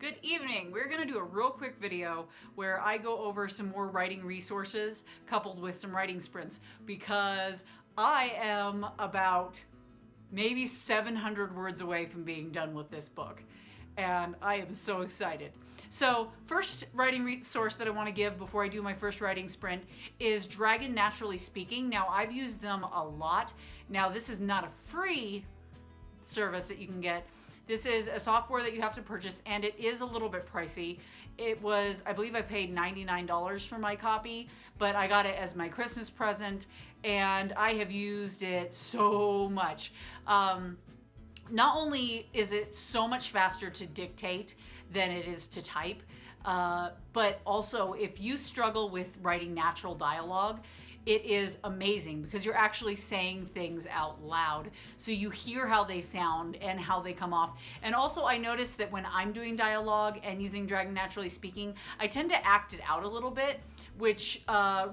Good evening. We're going to do a real quick video where I go over some more writing resources coupled with some writing sprints because I am about maybe 700 words away from being done with this book and I am so excited. So first writing resource that I want to give before I do my first writing sprint is Dragon Naturally Speaking. Now I've used them a lot. Now this is not a free service that you can get. This is a software that you have to purchase and it is a little bit pricey. It was, I believe I paid $99 for my copy, but I got it as my Christmas present and I have used it so much. Not only is it so much faster to dictate than it is to type, but also if you struggle with writing natural dialogue, it is amazing because you're actually saying things out loud. So you hear how they sound and how they come off. And also I noticed that when I'm doing dialogue and using Dragon Naturally Speaking, I tend to act it out a little bit, which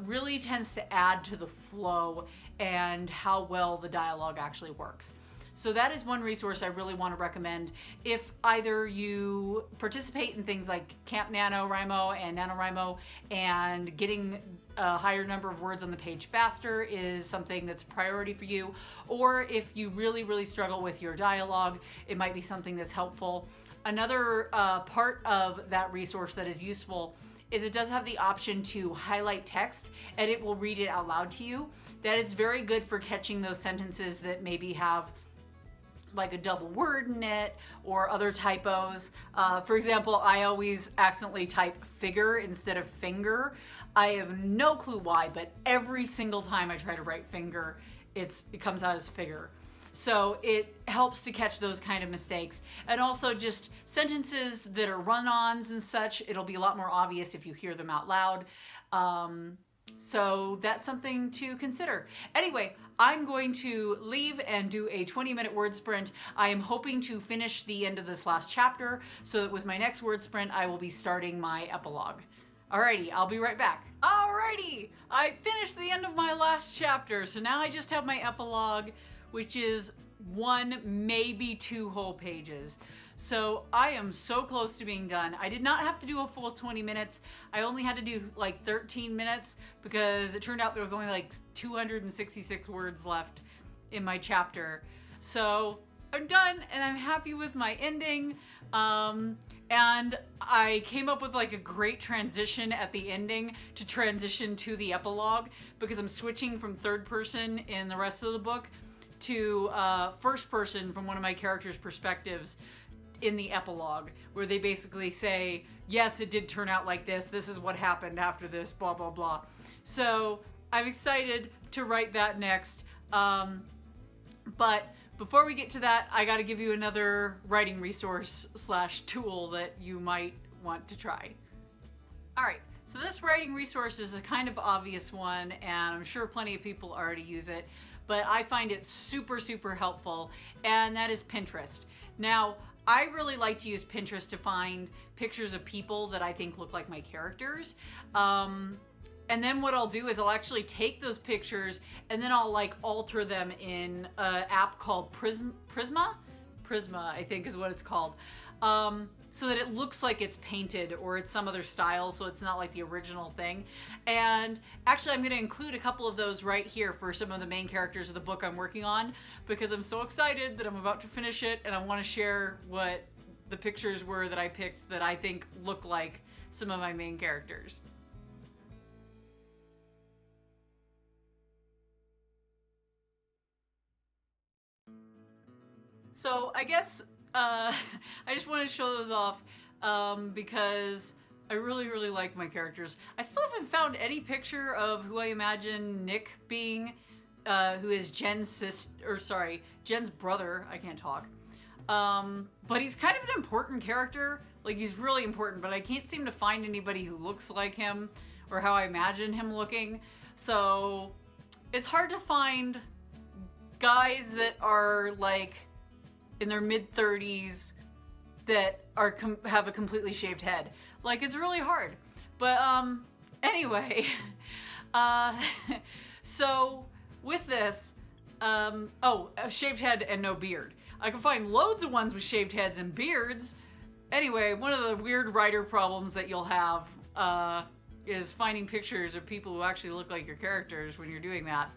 really tends to add to the flow and how well the dialogue actually works. So that is one resource I really want to recommend if either you participate in things like Camp NaNoWriMo and NaNoWriMo and getting a higher number of words on the page faster is something that's a priority for you, or if you really struggle with your dialogue, it might be something that's helpful. Another part of that resource that is useful is it does have the option to highlight text and it will read it out loud to you. That is very good for catching those sentences that maybe have like a double word in it or other typos. For example, I always accidentally type figure instead of finger. I have no clue why, but every single time I try to write finger, it comes out as figure. So it helps to catch those kind of mistakes. And also just sentences that are run-ons and such, it'll be a lot more obvious if you hear them out loud. So that's something to consider. Anyway, I'm going to leave and do a 20-minute word sprint. I am hoping to finish the end of this last chapter so that with my next word sprint, I will be starting my epilogue. Alrighty, I'll be right back. Alrighty, I finished the end of my last chapter, so now I just have my epilogue, which is 1, maybe 2 whole pages. So I am so close to being done. I did not have to do a full 20 minutes. I only had to do like 13 minutes because it turned out there was only like 266 words left in my chapter. So I'm done and I'm happy with my ending. And I came up with like a great transition at the ending to transition to the epilogue because I'm switching from third person in the rest of the book to first person from one of my characters' perspectives in the epilogue, where they basically say, yes, it did turn out like this. This is what happened after this, blah, blah, blah. So I'm excited to write that next. But before we get to that, I got to give you another writing resource / tool that you might want to try. All right. So this writing resource is a kind of obvious one, and I'm sure plenty of people already use it, but I find it super helpful, and that is Pinterest. Now, I really like to use Pinterest to find pictures of people that I think look like my characters. And then what I'll do is I'll actually take those pictures and then I'll like alter them in an app called Prisma, I think is what it's called. So that it looks like it's painted or it's some other style, so it's not like the original thing. And actually I'm going to include a couple of those right here for some of the main characters of the book I'm working on because I'm so excited that I'm about to finish it and I want to share what the pictures were that I picked that I think look like some of my main characters. So I guess I just want to show those off because I really like my characters. I still haven't found any picture of who I imagine Nick being, who is Jen's Jen's brother. I can't talk. But he's kind of an important character. Like, he's really important, but I can't seem to find anybody who looks like him or how I imagine him looking. So it's hard to find guys that are like in their mid-30s that are have a completely shaved head. Like, it's really hard. But anyway, so with this, a shaved head and no beard. I can find loads of ones with shaved heads and beards, anyway, one of the weird writer problems that you'll have is finding pictures of people who actually look like your characters when you're doing that.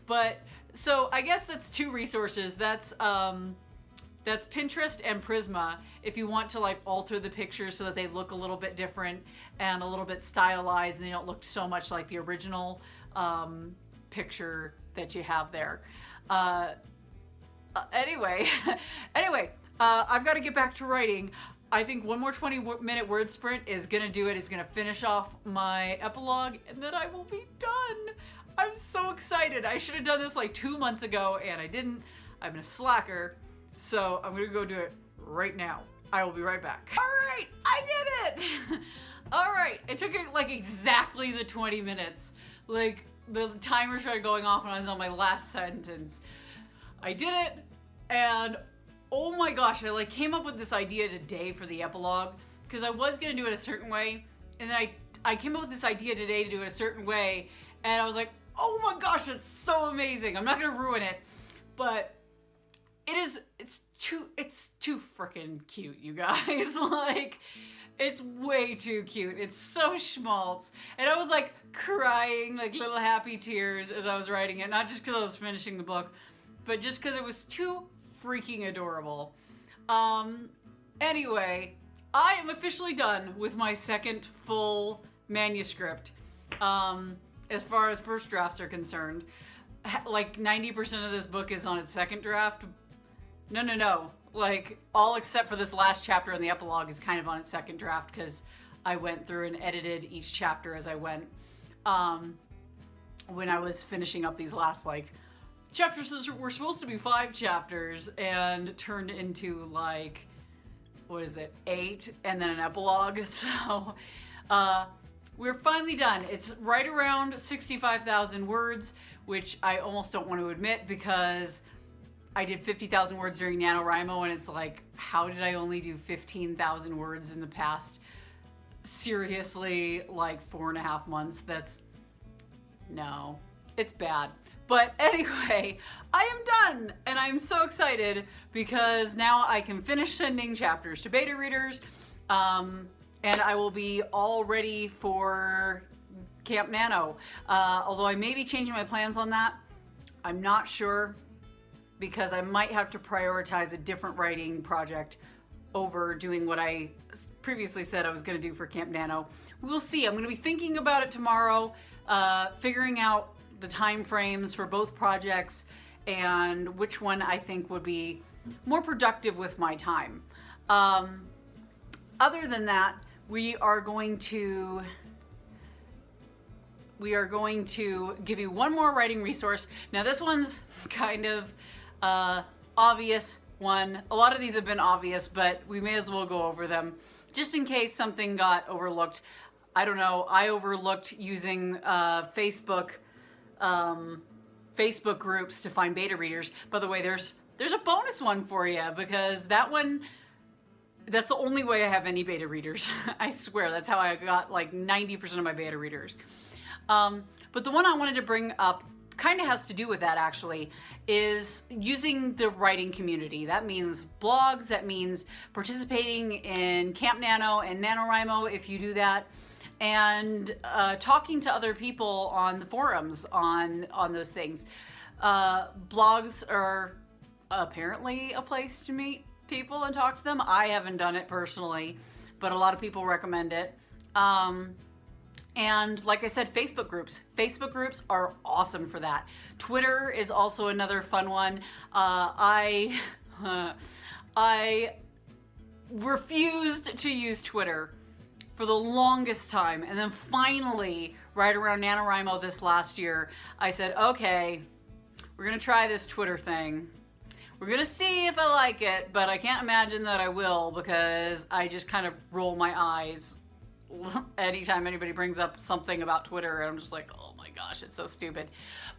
But so I guess that's two resources. That's Pinterest and Prisma if you want to like alter the pictures so that they look a little bit different and a little bit stylized and they don't look so much like the original picture that you have there. Anyway, I've got to get back to writing. I think one more 20-minute word sprint is gonna do it. It's gonna finish off my epilogue and then I will be done. I'm so excited. I should have done this like 2 months ago and I didn't. I've been a slacker. So I'm gonna go do it right now. I will be right back. All right, I did it. All right, it took like exactly the 20 minutes. Like the timer started going off when I was on my last sentence. I did it, and oh my gosh, I like came up with this idea today for the epilogue because I was gonna do it a certain way, and then I came up with this idea today to do it a certain way, and I was like, oh my gosh, it's so amazing. I'm not gonna ruin it, but it's too freaking cute, you guys. Like, it's way too cute. It's so schmaltz. And I was like crying like little happy tears as I was writing it, not just because I was finishing the book, but just because it was too freaking adorable. Anyway, I am officially done with my second full manuscript. As far as first drafts are concerned, like 90% of this book is on its second draft. No. Like, all except for this last chapter and the epilogue is kind of on its second draft because I went through and edited each chapter as I went. When I was finishing up these last, like, chapters that were supposed to be 5 chapters and turned into, like, 8, and then an epilogue. So, we're finally done. It's right around 65,000 words, which I almost don't want to admit because I did 50,000 words during NaNoWriMo, and it's like, how did I only do 15,000 words in the past, seriously, like 4.5 months? No, it's bad. But anyway, I am done, and I'm so excited because now I can finish sending chapters to beta readers, and I will be all ready for Camp Nano. Although I may be changing my plans on that. I'm not sure, because I might have to prioritize a different writing project over doing what I previously said I was going to do for Camp Nano. We'll see. I'm going to be thinking about it tomorrow, figuring out the time frames for both projects and which one I think would be more productive with my time. Other than that, we are going to give you one more writing resource. Now this one's kind of obvious one. A lot of these have been obvious, but we may as well go over them just in case something got overlooked. I don't know. I overlooked using Facebook groups to find beta readers. By the way, there's a bonus one for you because that's the only way I have any beta readers. I swear, that's how I got like 90% of my beta readers. But the one I wanted to bring up kind of has to do with that, actually, is using the writing community. That means blogs, that means participating in Camp Nano and NaNoWriMo if you do that, and talking to other people on the forums on those things. Blogs are apparently a place to meet people and talk to them. I haven't done it personally, but a lot of people recommend it. And like I said, Facebook groups. Facebook groups are awesome for that. Twitter is also another fun one. I refused to use Twitter for the longest time. And then finally, right around NaNoWriMo this last year, I said, okay, we're gonna try this Twitter thing. We're gonna see if I like it, but I can't imagine that I will because I just kind of roll my eyes anytime anybody brings up something about Twitter, and I'm just like, oh my gosh, it's so stupid.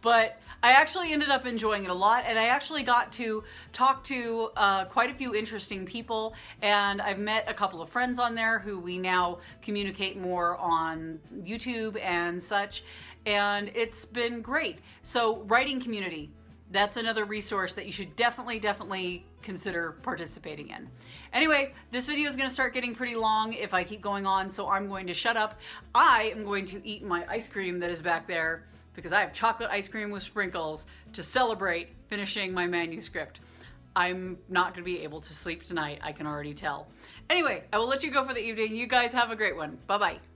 But I actually ended up enjoying it a lot, and I actually got to talk to quite a few interesting people, and I've met a couple of friends on there who we now communicate more on YouTube and such, and it's been great. So writing community, that's another resource that you should definitely consider participating in. Anyway, this video is going to start getting pretty long if I keep going on, so I'm going to shut up. I am going to eat my ice cream that is back there because I have chocolate ice cream with sprinkles to celebrate finishing my manuscript. I'm not going to be able to sleep tonight, I can already tell. Anyway, I will let you go for the evening. You guys have a great one. Bye-bye.